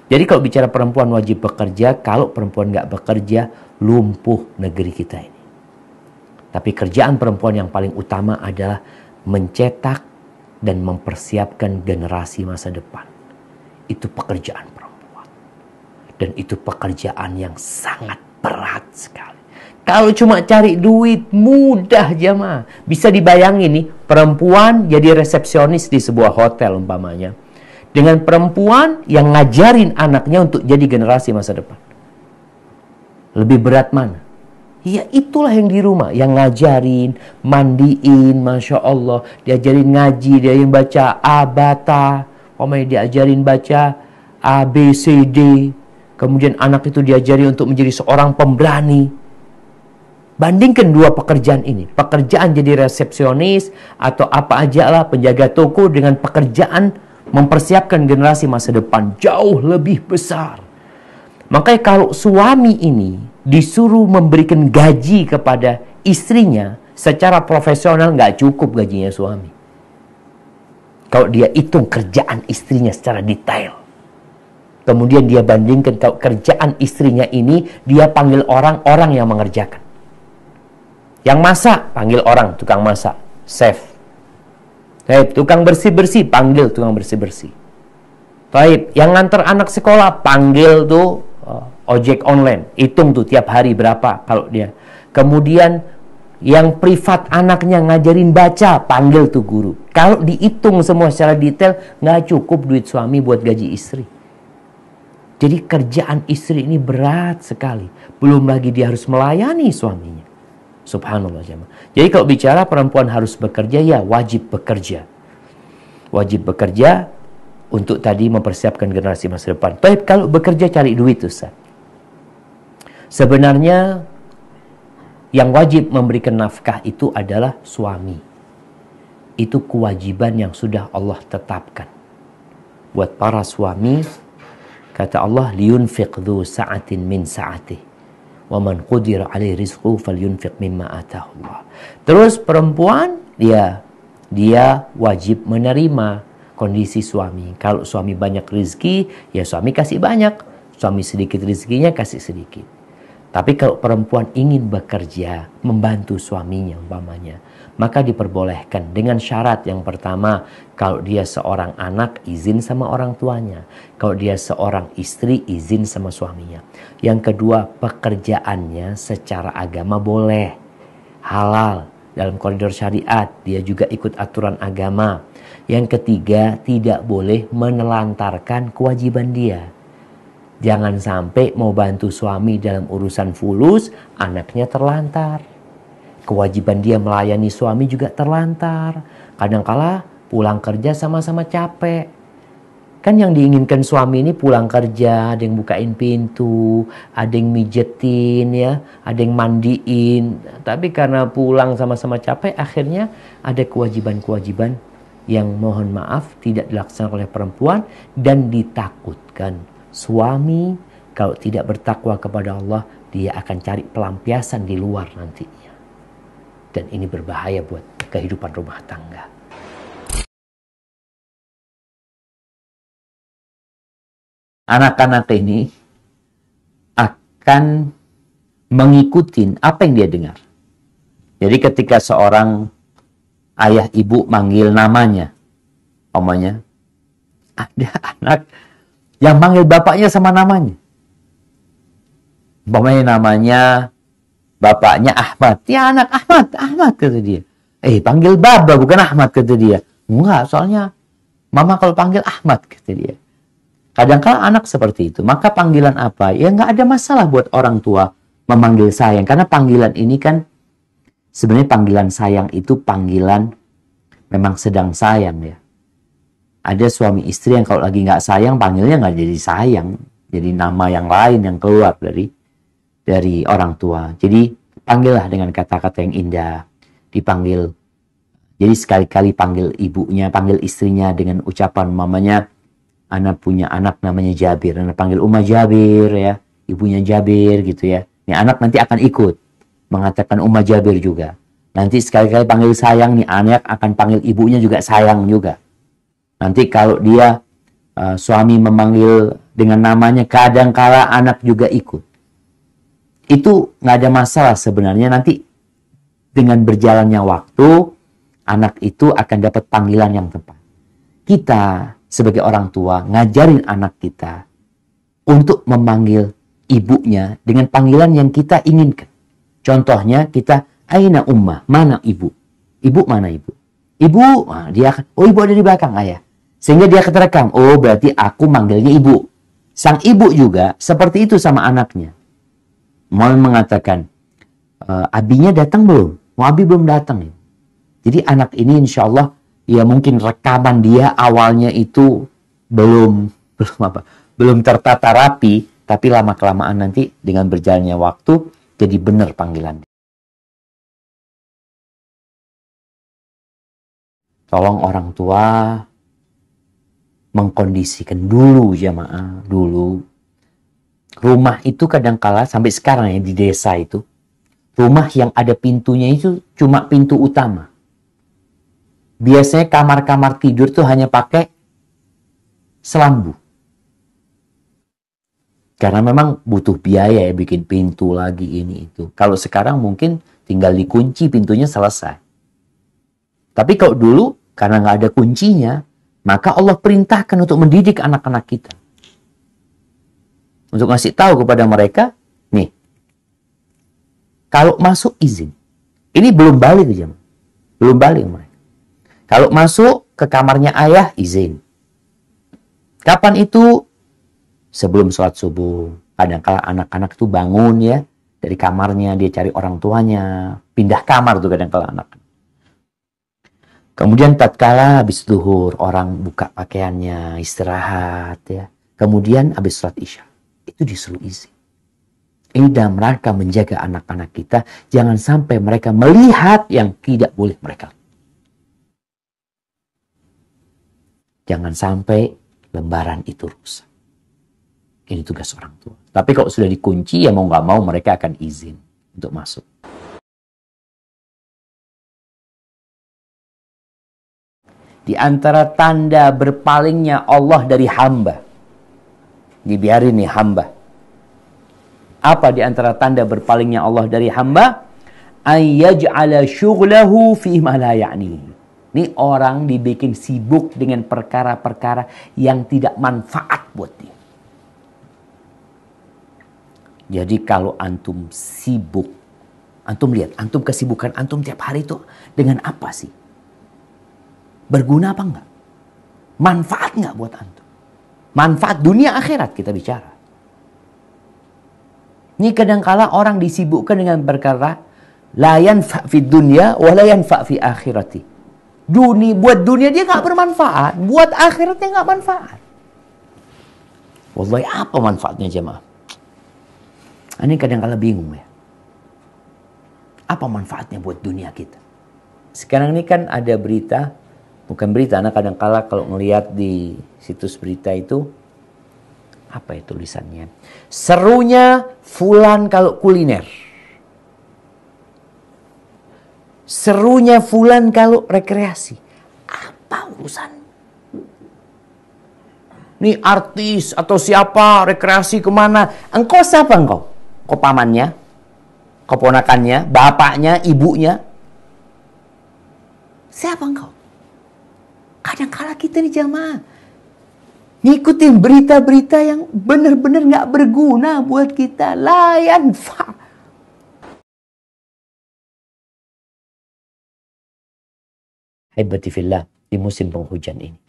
Jadi kalau bicara perempuan wajib bekerja, kalau perempuan nggak bekerja, lumpuh negeri kita ini. Tapi kerjaan perempuan yang paling utama adalah mencetak dan mempersiapkan generasi masa depan. Itu pekerjaan perempuan. Dan itu pekerjaan yang sangat berat sekali. Kalau cuma cari duit, mudah jemaah. Bisa dibayangin nih, perempuan jadi resepsionis di sebuah hotel umpamanya. Dengan perempuan yang ngajarin anaknya untuk jadi generasi masa depan. Lebih berat mana? Ya itulah yang di rumah. Yang ngajarin, mandiin, Masya Allah. Diajarin ngaji, diajarin baca abata. Diajarin baca A, B, C, D. Kemudian anak itu diajari untuk menjadi seorang pemberani. Bandingkan dua pekerjaan ini. Pekerjaan jadi resepsionis atau apa aja lah, penjaga toko, dengan pekerjaan mempersiapkan generasi masa depan jauh lebih besar. Makanya kalau suami ini disuruh memberikan gaji kepada istrinya secara profesional, nggak cukup gajinya suami. Kalau dia hitung kerjaan istrinya secara detail. Kemudian dia bandingkan kalau kerjaan istrinya ini, dia panggil orang yang mengerjakan. Yang masak, panggil orang, tukang masak, chef. Taib, tukang bersih-bersih, panggil tukang bersih-bersih. Taib, yang nganter anak sekolah, panggil tuh ojek online. Hitung tuh tiap hari berapa kalau dia. Kemudian yang privat anaknya ngajarin baca, panggil tuh guru. Kalau dihitung semua secara detail, nggak cukup duit suami buat gaji istri. Jadi kerjaan istri ini berat sekali. Belum lagi dia harus melayani suaminya. Subhanallah jemaah. Jadi kalau bicara perempuan harus bekerja, ya wajib bekerja. Wajib bekerja untuk tadi mempersiapkan generasi masa depan. Tapi kalau bekerja cari duit, Ustaz. Sebenarnya yang wajib memberikan nafkah itu adalah suami. Itu kewajiban yang sudah Allah tetapkan. Buat para suami, kata Allah, liyunfiq dzu sa'atin min sa'atih. Wa man qudira 'alaihi rizquhu falyunfiq mimma ataahu Allah. Terus perempuan dia wajib menerima kondisi suami. Kalau suami banyak rezeki, ya suami kasih banyak. Suami sedikit rezekinya, kasih sedikit. Tapi kalau perempuan ingin bekerja, membantu suaminya umpamanya, maka diperbolehkan dengan syarat yang pertama, kalau dia seorang anak, izin sama orang tuanya. Kalau dia seorang istri, izin sama suaminya. Yang kedua, pekerjaannya secara agama boleh. Halal, dalam koridor syariat, dia juga ikut aturan agama. Yang ketiga, tidak boleh menelantarkan kewajiban dia. Jangan sampai mau bantu suami dalam urusan fulus, anaknya terlantar. Kewajiban dia melayani suami juga terlantar. Kadangkala pulang kerja sama-sama capek. Kan yang diinginkan suami ini pulang kerja, ada yang bukain pintu, ada yang mijetin, ya, ada yang mandiin. Tapi karena pulang sama-sama capek, akhirnya ada kewajiban-kewajiban yang mohon maaf tidak dilaksanakan oleh perempuan, dan ditakutkan suami kalau tidak bertakwa kepada Allah, dia akan cari pelampiasan di luar nantinya. Dan ini berbahaya buat kehidupan rumah tangga. Anak-anak ini akan mengikuti apa yang dia dengar. Jadi ketika seorang ayah ibu manggil namanya, omanya, ada anak yang manggil bapaknya sama namanya. Namanya bapaknya Ahmad. Ya anak Ahmad, Ahmad kata dia. Panggil Baba bukan Ahmad kata dia. Enggak, soalnya mama kalau panggil Ahmad kata dia. Kadang-kadang anak seperti itu. Maka panggilan apa? Ya nggak ada masalah buat orang tua memanggil sayang. Karena panggilan ini kan sebenarnya panggilan sayang itu panggilan memang sedang sayang ya. Ada suami istri yang kalau lagi nggak sayang, panggilnya nggak jadi sayang. Jadi nama yang lain yang keluar dari orang tua. Jadi panggillah dengan kata-kata yang indah. Dipanggil. Jadi sekali-kali panggil ibunya, panggil istrinya dengan ucapan mamanya, anak punya anak namanya Jabir. Anak panggil Umma Jabir ya. Ibunya Jabir gitu ya. Ini anak nanti akan ikut. Mengatakan Umma Jabir juga. Nanti sekali-kali panggil sayang, nih anak akan panggil ibunya juga sayang juga. Nanti kalau dia suami memanggil dengan namanya, kadangkala anak juga ikut. Itu nggak ada masalah sebenarnya. Nanti dengan berjalannya waktu, anak itu akan dapat panggilan yang tepat. Kita sebagai orang tua ngajarin anak kita untuk memanggil ibunya dengan panggilan yang kita inginkan. Contohnya kita, aina ummah, mana ibu? Ibu mana ibu? Ibu, nah, dia akan, oh ibu ada di belakang ayah. Sehingga dia keterekam, oh berarti aku manggilnya ibu. Sang ibu juga seperti itu sama anaknya. Mau mengatakan, abinya datang belum? Mau abi belum datang. Jadi anak ini insya Allah, ya mungkin rekaman dia awalnya itu belum tertata rapi, tapi lama-kelamaan nanti dengan berjalannya waktu, jadi benar panggilan. Tolong orang tua mengkondisikan dulu jamaah, dulu. Rumah itu kadangkala sampai sekarang ya di desa itu, rumah yang ada pintunya itu cuma pintu utama. Biasanya kamar-kamar tidur tuh hanya pakai selambu. Karena memang butuh biaya ya bikin pintu lagi ini itu. Kalau sekarang mungkin tinggal dikunci pintunya selesai. Tapi kalau dulu karena nggak ada kuncinya, maka Allah perintahkan untuk mendidik anak-anak kita. Untuk ngasih tahu kepada mereka, nih, kalau masuk izin. Ini belum balik aja. Belum balik mereka. Kalau masuk ke kamarnya ayah, izin. Kapan itu? Sebelum sholat subuh. Kadang-kala anak-anak itu bangun ya, dari kamarnya, dia cari orang tuanya. Pindah kamar tuh kadang-kala anak. Kemudian tatkala habis zuhur, orang buka pakaiannya, istirahat ya. Kemudian habis sholat isya, itu disuruh izin. Ini dalam rangka menjaga anak-anak kita, jangan sampai mereka melihat yang tidak boleh mereka. Jangan sampai lembaran itu rusak. Ini tugas orang tua. Tapi kalau sudah dikunci, ya mau nggak mau mereka akan izin untuk masuk. Di antara tanda berpalingnya Allah dari hamba. Dibiarin nih hamba. Apa di antara tanda berpalingnya Allah dari hamba? Ayyaj'ala syughlahu fi ma la ya'ni. Ini orang dibikin sibuk dengan perkara-perkara yang tidak manfaat buat dia. Jadi kalau antum sibuk, antum lihat, antum kesibukan antum tiap hari itu dengan apa sih? Berguna apa enggak? Manfaat enggak buat antum? Manfaat dunia akhirat kita bicara. Ini kadangkala orang disibukkan dengan perkara la yanfa' fi dunya wa la yanfa' fi akhirati. Buat dunia dia enggak bermanfaat, buat akhiratnya enggak manfaat. Wallahi apa manfaatnya jemaah? Ini kadangkala bingung ya. Apa manfaatnya buat dunia kita? Sekarang ini kan ada berita, bukan berita, anak kadang-kala kalau ngelihat di situs berita itu, apa ya tulisannya? Serunya fulan kalau kuliner. Serunya fulan kalau rekreasi. Apa urusan? Nih artis atau siapa rekreasi kemana? Engkau siapa engkau? Kau pamannya? Keponakannya? Bapaknya? Ibunya? Siapa engkau? Kadang-kala kita nih jamaah ngikutin berita-berita yang benar-benar nggak berguna buat kita. Layan fa. Haibati fillah, di musim penghujan ini.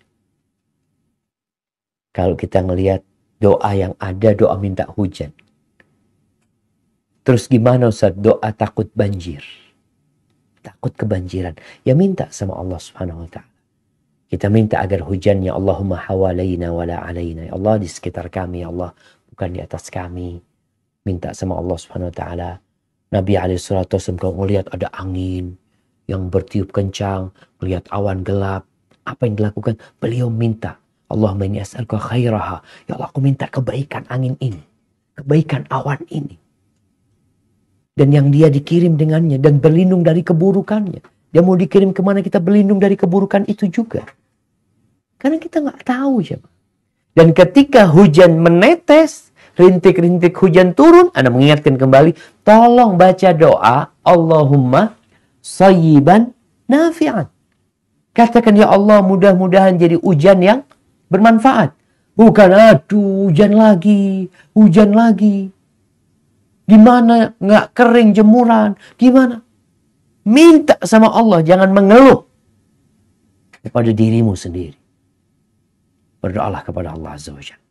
Kalau kita ngelihat doa yang ada, doa minta hujan. Terus gimana Ustaz? Doa takut banjir. Takut kebanjiran. Ya minta sama Allah Subhanahu wa ta'ala. Kita minta agar hujannya Allahumma hawalaina wala alaina. Ya Allah di sekitar kami, ya Allah bukan di atas kami. Minta sama Allah Subhanahu wa ta'ala. Nabi SAW kalau melihat ada angin yang bertiup kencang, melihat awan gelap, apa yang dilakukan? Beliau minta, Allahumma inni as'aluka khairaha. Ya Allah aku minta kebaikan angin ini, kebaikan awan ini. Dan yang dia dikirim dengannya dan berlindung dari keburukannya. Dia mau dikirim kemana kita berlindung dari keburukan itu juga. Karena kita nggak tahu siapa. Dan ketika hujan menetes, rintik-rintik hujan turun, Anda mengingatkan kembali, tolong baca doa, Allahumma sayyiban nafi'an. Katakan, ya Allah, mudah-mudahan jadi hujan yang bermanfaat. Bukan, aduh, hujan lagi, hujan lagi. Gimana nggak kering jemuran? Gimana? Minta sama Allah, jangan mengeluh kepada dirimu sendiri. Berdoalah kepada Allah Azza wa Jalla.